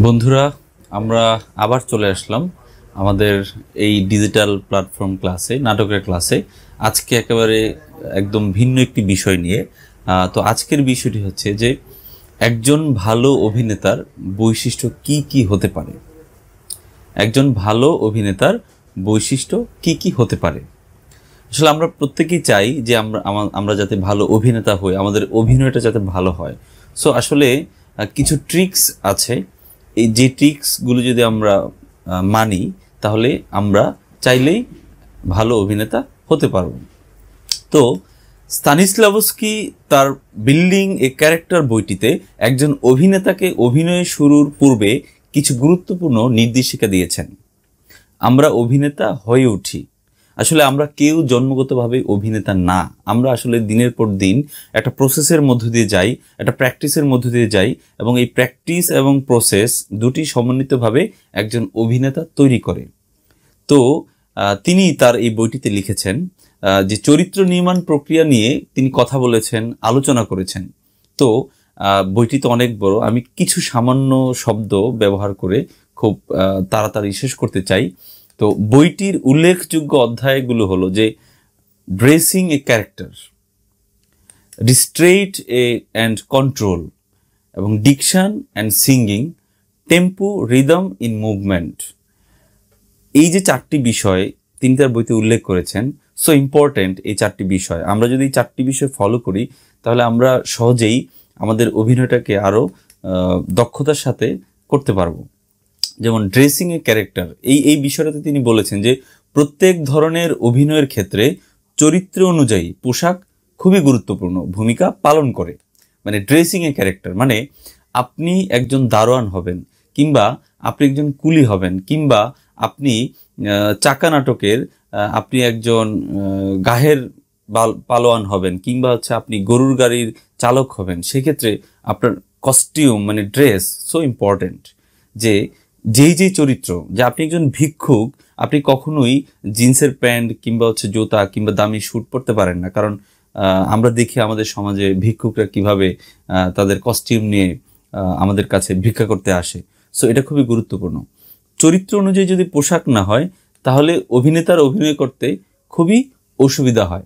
বন্ধুরা, আমরা আবার চলে আসলাম আমাদের এই ডিজিটাল প্ল্যাটফর্ম ক্লাসে, নাটকের ক্লাসে। আজকে একেবারে একদম ভিন্ন একটি বিষয় নিয়ে। তো আজকের বিষয়টি হচ্ছে যে একজন ভালো অভিনেতার বৈশিষ্ট্য কি কি হতে পারে। একজন ভালো অভিনেতার বৈশিষ্ট্য কি কি হতে পারে। আসলে আমরা প্রত্যেকেই চাই যে আমরা যাতে ভালো অভিনেতা হই, আমাদের অভিনয়টা যাতে ভালো হয়। সো আসলে কিছু ট্রিক্স আছে। এই যে ট্রিক্সগুলো যদি আমরা মানি, তাহলে আমরা চাইলেই ভালো অভিনেতা হতে পারব। তো স্তানিস্লাভস্কি তার বিল্ডিং এ ক্যারেক্টার বইটিতে একজন অভিনেতাকে অভিনয় শুরুর পূর্বে কিছু গুরুত্বপূর্ণ নির্দেশিকা দিয়েছেন। আমরা অভিনেতা হয়ে উঠি, আসলে আমরা কেউ জন্মগতভাবে অভিনেতা না। আমরা আসলে দিনের পর দিন একটা প্রসেসের মধ্য দিয়ে যাই, একটা প্র্যাকটিসের মধ্য দিয়ে যাই, এবং এই প্র্যাকটিস এবং প্রসেস দুটি সমন্বিতভাবে একজন অভিনেতা তৈরি করে। তো তিনি তার এই বইটিতে লিখেছেন যে চরিত্র নির্মাণ প্রক্রিয়া নিয়ে তিনি কথা বলেছেন, আলোচনা করেছেন। তো বইটি তো অনেক বড়, আমি কিছু সামান্য শব্দ ব্যবহার করে খুব তাড়াতাড়ি শেষ করতে চাই। তো বইটির উল্লেখযোগ্য অধ্যায়গুলো হলো যে dressing a character, restraint and control, এবং diction and singing, tempo, rhythm in movement. এই যে চারটি বিষয় তিনি তার বইতে উল্লেখ করেছেন, সো ইম্পর্টেন্ট এই চারটি বিষয়। আমরা যদি এই চারটি বিষয় ফলো করি, তাহলে আমরা সহজেই আমাদের অভিনয়টাকে আরও দক্ষতার সাথে করতে পারবো। যেমন ড্রেসিং এ ক্যারেক্টার, এই বিষয়টাতে তিনি বলেছেন যে প্রত্যেক ধরনের অভিনয়ের ক্ষেত্রে চরিত্র অনুযায়ী পোশাক খুবই গুরুত্বপূর্ণ ভূমিকা পালন করে। মানে ড্রেসিং এ ক্যারেক্টার মানে আপনি একজন দারোয়ান হবেন, কিংবা আপনি একজন কুলি হবেন, কিংবা আপনি চাকা নাটকের আপনি একজন গাহের পালোয়ান হবেন, কিংবা আপনি গরুর গাড়ির চালক হবেন। সেক্ষেত্রে আপনার কস্টিউম মানে ড্রেস সো ইম্পর্টেন্ট। যে যেই চরিত্র, যে আপনি একজন ভিক্ষুক, আপনি কখনোই জিন্সের প্যান্ট কিংবা জুতা কিংবা দামি স্যুট পরতে পারেন না। কারণ আমরা দেখি আমাদের সমাজে ভিক্ষুকরা কিভাবে তাদের কস্টিউম নিয়ে আমাদের কাছে ভিক্ষা করতে আসে। সো এটা খুবই গুরুত্বপূর্ণ। চরিত্র অনুযায়ী যদি পোশাক না হয়, তাহলে অভিনেতার অভিনয় করতে খুবই অসুবিধা হয়।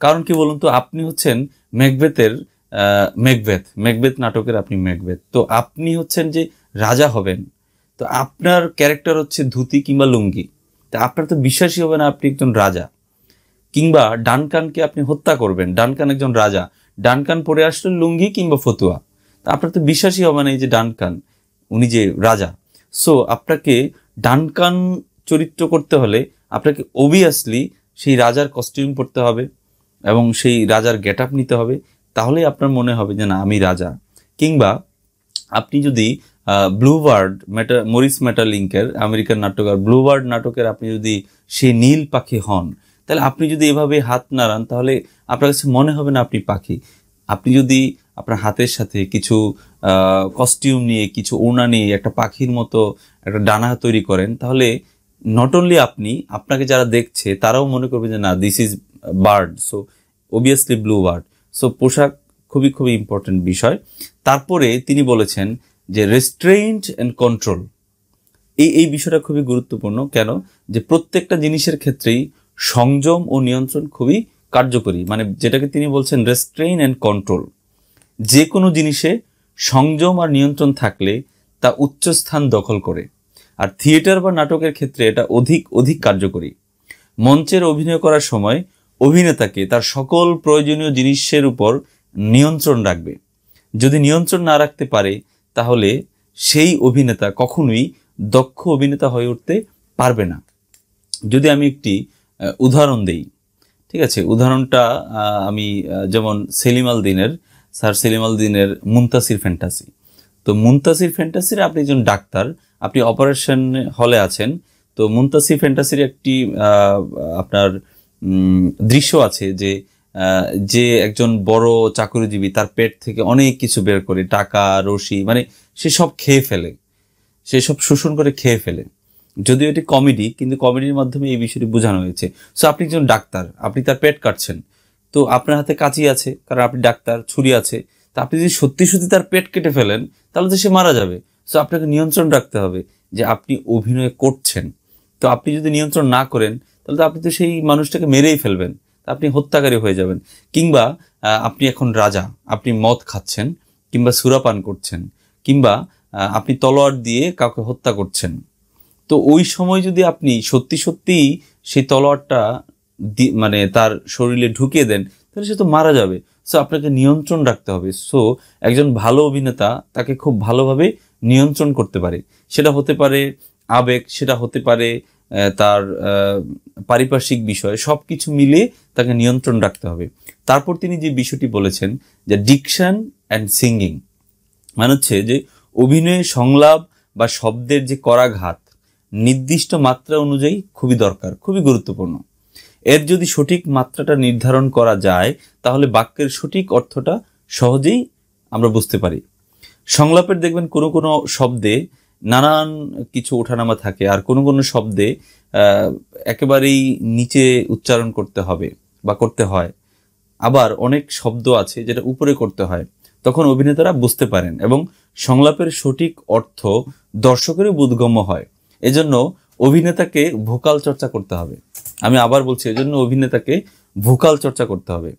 কারণ কি বলুন তো, আপনি হচ্ছেন ম্যাকবেথের ম্যাকবেথ নাটকের আপনি ম্যাকবেথ। তো আপনি হচ্ছেন যে রাজা হবেন, তো আপনার ক্যারেক্টার হচ্ছে ধুতি কিংবা লুঙ্গি। তা আপনার তো বিশ্বাসই হবে না আপনি একজন রাজা। কিংবা ডানকানকে আপনি হত্যা করবেন, ডানকান একজন রাজা, ডানকান পরে আসলে লুঙ্গি কিংবা ফতুয়া। তা আপনার তো বিশ্বাসই হবে না এই যে ডানকান উনি যে রাজা। সো আপনাকে ডানকান চরিত্র করতে হলে আপনাকে অবভিয়াসলি সেই রাজার কস্টিউম পরতে হবে এবং সেই রাজার গেট আপ নিতে হবে। তাহলেই আপনার মনে হবে যে না, আমি রাজা। কিংবা আপনি যদি ব্লুবার্ড মরিস মেটালিঙ্কের আমেরিকান নাটকার ব্লুবার্ড নাটকের আপনি যদি সেই নীল পাখি হন, তাহলে আপনি যদি এভাবে হাত নাড়ান, তাহলে আপনার কাছে মনে হবে না আপনি পাখি। আপনি যদি আপনার হাতের সাথে কিছু কস্টিউম নিয়ে, কিছু ওড়না নিয়ে একটা পাখির মতো একটা ডানা তৈরি করেন, তাহলে নট অনলি আপনাকে যারা দেখছে তারাও মনে করবে যে না, this is bird, so obviously blue bird. So পোশাক খুবই খুবই ইম্পর্টেন্ট বিষয়। তারপরে তিনি বলেছেন যে রেস্ট্রেইন্ট অ্যান্ড কন্ট্রোল, এই বিষয়টা খুবই গুরুত্বপূর্ণ। কেন? যে প্রত্যেকটা জিনিসের ক্ষেত্রেই সংযম ও নিয়ন্ত্রণ খুবই কার্যকরী। মানে যেটাকে তিনি বলছেন রেস্ট্রেইন অ্যান্ড কন্ট্রোল। যে কোনো জিনিসে সংযম আর নিয়ন্ত্রণ থাকলে তা উচ্চস্থান দখল করে। আর থিয়েটার বা নাটকের ক্ষেত্রে এটা অধিক কার্যকরী। মঞ্চের অভিনয় করার সময় অভিনেতাকে তার সকল প্রয়োজনীয় জিনিসের উপর নিয়ন্ত্রণ রাখবে। যদি নিয়ন্ত্রণ না রাখতে পারে, তাহলে সেই অভিনেতা কখনোই দক্ষ অভিনেতা হয়ে উঠতে পারবে না। যদি আমি একটি উদাহরণ দেই, ঠিক আছে? উদাহরণটা আমি যেমন স্যার সেলিম আল দীনের মুনতাসির ফ্যান্টাসি। তো মুনতাসির ফ্যান্টাসির আপনি একজন ডাক্তার, আপনি অপারেশন হলে আছেন। তো মুনতাসির ফ্যান্টাসির একটি আপনার দৃশ্য আছে যে একজন বড় চাকরিজীবী তার পেট থেকে অনেক কিছু বের করে, টাকা, রশি, মানে সে সব খেয়ে ফেলে, সে সব শোষণ করে খেয়ে ফেলে। যদিও এটি কমেডি, কিন্তু কমেডির মাধ্যমে এই বিষয়টি বোঝানো হয়েছে। সো আপনি একজন ডাক্তার, আপনি তার পেট কাটছেন, তো আপনার হাতে কাঁচি আছে কারণ আপনি ডাক্তার, ছুরি আছে। তা আপনি যদি সত্যি সত্যি তার পেট কেটে ফেলেন, তাহলে তো সে মারা যাবে। সো আপনাকে নিয়ন্ত্রণ রাখতে হবে যে আপনি অভিনয় করছেন। তো আপনি যদি নিয়ন্ত্রণ না করেন তাহলে তো আপনি তো সেই মানুষটাকে মেরেই ফেলবেন, আপনি হত্যাকারী হয়ে যাবেন। কিংবা আপনি এখন রাজা, আপনি মদ খাচ্ছেন কিংবা সুরাপান করছেন কিংবা আপনি তলোয়ার দিয়ে কাউকে হত্যা করছেন। তো ওই সময় যদি আপনি সত্যি সত্যি সেই তলোয়ারটা মানে তার শরীরে ঢুকিয়ে দেন তাহলে সে তো মারা যাবে। সো আপনাকে নিয়ন্ত্রণ রাখতে হবে। সো একজন ভালো অভিনেতা তাকে খুব ভালোভাবে নিয়ন্ত্রণ করতে পারে। সেটা হতে পারে আবেগ, সেটা হতে পারে তার পারিপার্শ্বিক বিষয়, সব কিছু মিলে তাকে নিয়ন্ত্রণ রাখতে হবে। তারপর তিনি যে বিষয়টি বলেছেন যে ডিকশন অ্যান্ড সিঙ্গিং, মানে হচ্ছে যে অভিনয়ে সংলাপ বা শব্দের যে করাঘাত নির্দিষ্ট মাত্রা অনুযায়ী খুবই দরকার, খুবই গুরুত্বপূর্ণ। এর যদি সঠিক মাত্রাটা নির্ধারণ করা যায় তাহলে বাক্যের সঠিক অর্থটা সহজেই আমরা বুঝতে পারি। সংলাপের দেখবেন কোনো কোনো শব্দে নানান কিছু ওঠানামা থাকে, আর কোনো কোনো শব্দে একেবারেই নিচে উচ্চারণ করতে হবে বা করতে হয়, আবার অনেক শব্দ আছে যেটা উপরে করতে হয়। তখন অভিনেতারা বুঝতে পারেন এবং সংলাপের সঠিক অর্থ দর্শকেরও বোধগম্য হয়। এজন্য অভিনেতাকে ভোকাল চর্চা করতে হবে। আমি আবার বলছি, এজন্য অভিনেতাকে ভোকাল চর্চা করতে হবে।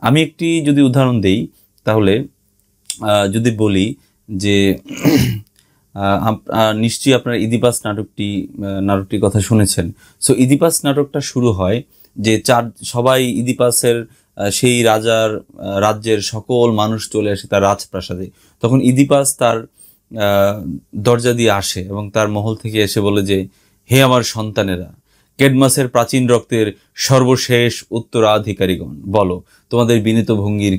আমি একটি যদি উদাহরণ দেই তাহলে যদি বলি যে নিশ্চয়ই আপনারা ইদিপাস নাটকটির কথা শুনেছেন। সো ইদিপাস নাটকটা শুরু হয় যে সবাই ইদিপাসের সেই রাজ্যের সকল মানুষ চলে আসে তার রাজপ্রাসাদে। তখন ইদিপাস তার দরজা দিয়ে আসে এবং তার মহল থেকে এসে বলে যে, হে আমার সন্তানেরা, কেডমাসের প্রাচীন রক্তের সর্বশেষ উত্তরাধিকারীগণ, বলো তোমাদের বিনীত ভঙ্গির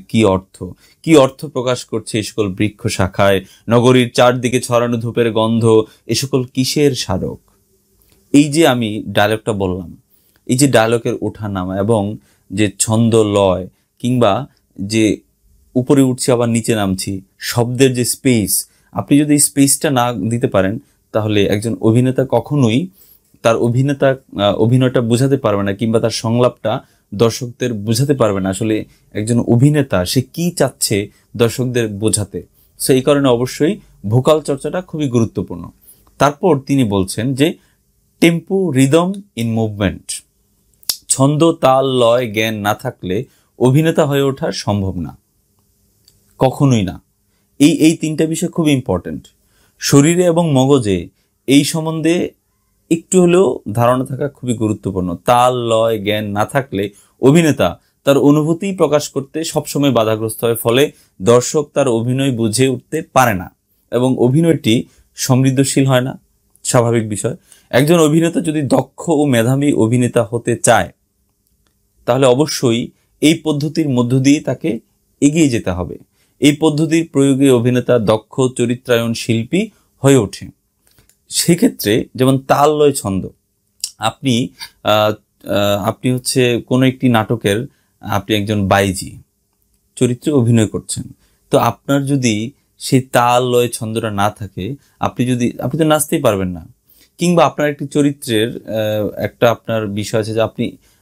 কি অর্থ প্রকাশ করছে এই সকল বৃক্ষ শাখায়, নগরীর চারদিকে ছড়ানো ধূপের গন্ধ, এ সকল কিসের স্মারক? এই যে আমি ডায়লগটা বললাম, এই যে ডায়লগের ওঠানামা এবং যে ছন্দ লয় কিংবা যে উপরে উঠছি আবার নিচে নামছি, শব্দের যে স্পেস, আপনি যদি এই স্পেসটা না দিতে পারেন তাহলে একজন অভিনেতা কখনোই তার অভিনয়টা বোঝাতে পারবে না কিংবা তার সংলাপটা দর্শকদের বোঝাতে পারবে না আসলে একজন অভিনেতা সে কি চাচ্ছে দর্শকদের বোঝাতে। সো এই কারণে অবশ্যই ভোকাল চর্চাটা খুবই গুরুত্বপূর্ণ। তারপর তিনি বলছেন যে টেম্পো রিদম ইন মুভমেন্ট, ছন্দ তাল লয় জ্ঞান না থাকলে অভিনেতা হয়ে ওঠা সম্ভব না, কখনোই না। এই তিনটা বিষয় খুব ইম্পর্টেন্ট। শরীরে এবং মগজে এই সম্বন্ধে একটু হলেও ধারণা থাকা খুবই গুরুত্বপূর্ণ। তাল লয় জ্ঞান না থাকলে অভিনেতা তার অনুভূতি প্রকাশ করতে সবসময় বাধাগ্রস্ত হয়, ফলে দর্শক তার অভিনয় বুঝে উঠতে পারে না এবং অভিনয়টি সমৃদ্ধশীল হয় না, স্বাভাবিক বিষয়। একজন অভিনেতা যদি দক্ষ ও মেধাবী অভিনেতা হতে চায় তাহলে অবশ্যই এই পদ্ধতির মধ্য দিয়ে তাকে এগিয়ে যেতে হবে। এই পদ্ধতির প্রয়োগে অভিনেতা দক্ষ চরিত্রায়ন শিল্পী হয়ে ওঠে। সেক্ষেত্রে যেমন তাল লয় ছন্দ, আপনি হচ্ছে কোনো একটি নাটকের আপনি একজন বাইজি চরিত্রে অভিনয় করছেন, তো আপনার যদি সেই তাল লয় ছন্দটা না থাকে আপনি তো নাচতেই পারবেন না। কিংবা আপনার একটি চরিত্রের আপনার বিষয় আছে যে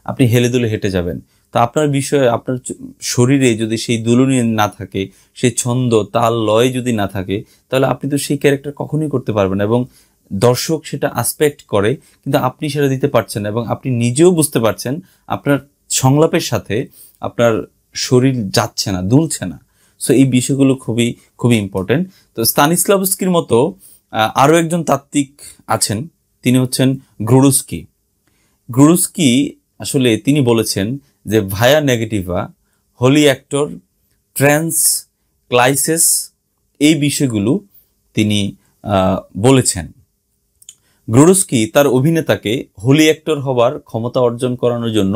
আপনি হেলে দুলে হেঁটে যাবেন, তো আপনার শরীরে যদি সেই দুলুনি না থাকে, সেই ছন্দ তাল লয় যদি না থাকে তাহলে আপনি তো সেই ক্যারেক্টার কখনোই করতে পারবেন না এবং দর্শক সেটা আসপেক্ট করে, কিন্তু আপনি সেটা দিতে পারছেন না এবং আপনি নিজেও বুঝতে পারছেন আপনার সংলাপের সাথে আপনার শরীর যাচ্ছে না, দুলছে না। সো এই বিষয়গুলো খুবই খুবই ইম্পর্টেন্ট। তো স্তানিস্লাভস্কির মতো আরও একজন তাত্ত্বিক আছেন, তিনি হচ্ছেন গ্রুডস্কি। আসলে তিনি বলেছেন যে ভায়া নেগেটিভা, হোলি অ্যাক্টর, ট্রান্স ক্লাইসেস, এই বিষয়গুলো তিনি বলেছেন। গ্রুডস্কি তার অভিনেতাকে হোলি অ্যাক্টর হবার ক্ষমতা অর্জন করানোর জন্য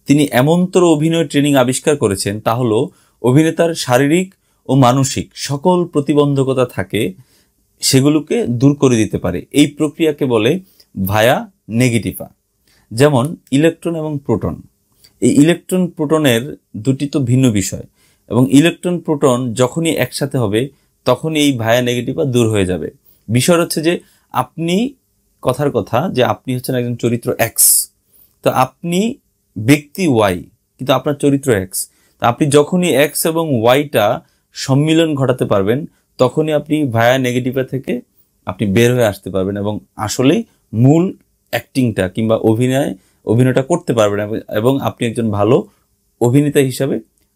তিনি এমনতর অভিনয় ট্রেনিং আবিষ্কার করেছেন, তা হলো অভিনেতার শারীরিক ও মানসিক সকল প্রতিবন্ধকতা থাকে সেগুলোকে দূর করে দিতে পারে। এই প্রক্রিয়াকে বলে ভায়া নেগেটিভা। যেমন ইলেকট্রন এবং প্রোটন, এই ইলেকট্রন প্রোটনের দুটি তো ভিন্ন বিষয় এবং ইলেকট্রন প্রোটন যখনই একসাথে হবে তখনই এই ভায়া নেগেটিভা দূর হয়ে যাবে। বিষয় হচ্ছে যে আপনি যে আপনি হচ্ছেন একজন চরিত্র এক্স, তো আপনি ব্যক্তি ওয়াই কিন্তু আপনার চরিত্র এক্স। তো আপনি যখনই এক্স এবং ওয়াইটা সম্মিলন ঘটাতে পারবেন তখনই আপনি ভায়া নেগেটিভা থেকে আপনি বের হয়ে আসতে পারবেন এবং আসলেই মূল অ্যাক্টিংটা কিংবা অভিনয়টা করতে পারবেন এবং আপনি একজন ভালো অভিনেতা হিসাবে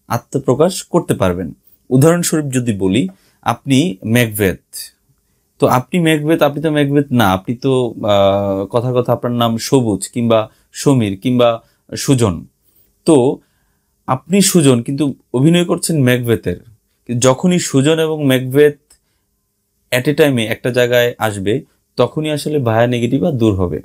আত্মপ্রকাশ করতে পারবেন। উদাহরণস্বরূপ যদি বলি, আপনি ম্যাকবেথ, তো আপনি তো ম্যাকবেথ না, আপনি তো কথার কথা আপনার নাম সবুজ কিংবা সমীর কিংবা সুজন। তো আপনি সুজন কিন্তু অভিনয় করছেন ম্যাকবেথের। যখনই সুজন এবং ম্যাকবেথ অ্যাট এ টাইমে একটা জায়গায় আসবে, তখনই আসলে ভায়া নেগেটিভা দূর হবে।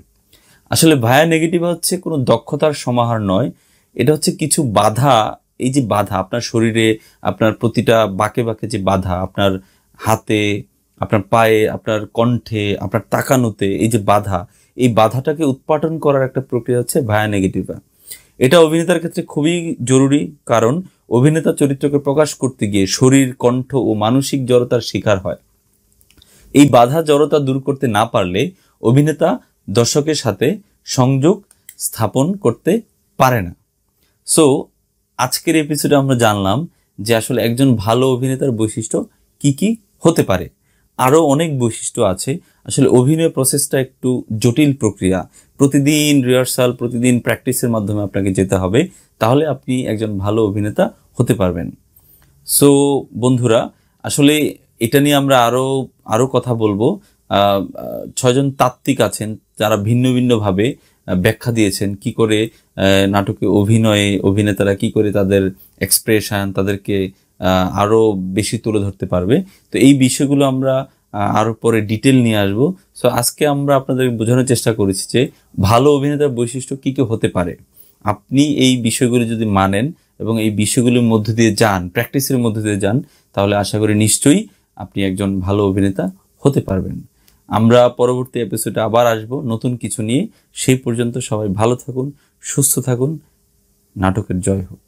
আসলে ভায়া নেগেটিভা হচ্ছে কোনো দক্ষতার সমাহার নয়, এটা হচ্ছে কিছু বাধা। এই যে বাধা আপনার শরীরে, আপনার প্রতিটা বাঁকে বাঁকে যে বাধা, আপনার হাতে, আপনার পায়ে, আপনার কণ্ঠে, আপনার তাকানোতে, এই যে বাধা, এই বাধাটাকে উৎপাটন করার একটা প্রক্রিয়া হচ্ছে ভায়া নেগেটিভা। এটা অভিনেতার ক্ষেত্রে খুবই জরুরি, কারণ অভিনেতা চরিত্রকে প্রকাশ করতে গিয়ে শরীর, কণ্ঠ ও মানসিক জড়তার শিকার হয়। এই বাধা জড়তা দূর করতে না পারলে অভিনেতা দর্শকের সাথে সংযোগ স্থাপন করতে পারে না। সো আজকের এপিসোডে আমরা জানলাম যে আসলে একজন ভালো অভিনেতার বৈশিষ্ট্য কি কি হতে পারে। আরও অনেক বৈশিষ্ট্য আছে। আসলে অভিনয় প্রসেসটা একটু জটিল প্রক্রিয়া, প্রতিদিন রিহার্সাল, প্রতিদিন প্র্যাকটিসের মাধ্যমে আপনাকে যেতে হবে, তাহলে আপনি একজন ভালো অভিনেতা হতে পারবেন। সো বন্ধুরা, আসলে এটা নিয়ে আমরা আরো কথা বলবো। 6জন তাত্ত্বিক আছেন যারা ভিন্ন ভিন্নভাবে ব্যাখ্যা দিয়েছেন কি করে নাটকে অভিনেতারা কি করে তাদের এক্সপ্রেশন, তাদেরকে আরো বেশি তুলে ধরতে পারবে। তো এই বিষয়গুলো আমরা আরো পরে ডিটেল নিয়ে আসবো। সো আজকে আমরা আপনাদের বোঝানোর চেষ্টা করেছি যে ভালো অভিনেতার বৈশিষ্ট্য কি কি হতে পারে। আপনি এই বিষয়গুলো যদি মানেন এবং এই বিষয়গুলোর মধ্য দিয়ে যান, প্র্যাকটিসের মধ্য দিয়ে যান, তাহলে আশা করি নিশ্চয়ই আপনি একজন ভালো অভিনেতা হতে পারবেন। আমরা পরবর্তী এপিসোডে আবার আসবো নতুন কিছু নিয়ে। সেই পর্যন্ত সবাই ভালো থাকুন, সুস্থ থাকুন। নাটকের জয় হোক।